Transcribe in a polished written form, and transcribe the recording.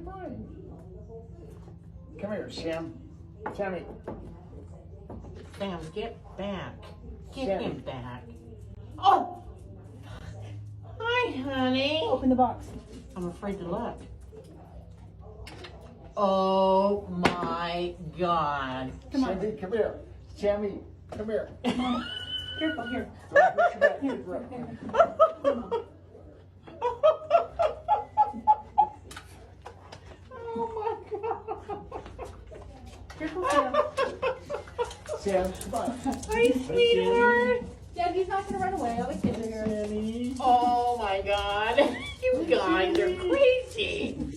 fine. Come here, Sam. Sammy. Sam, get back. Get Sammy. him back. Oh! Hi, honey. Open the box. I'm afraid to look. Oh my God. Come on. Sammy, come here. Sammy, come here. Careful, here. Don't push your back. Here. Oh my God. Careful, Sam. Sam, come on. Hi, sweetheart. Dad, he's not gonna run away. All the kids are here. Sammy. Oh my God. You guys are crazy.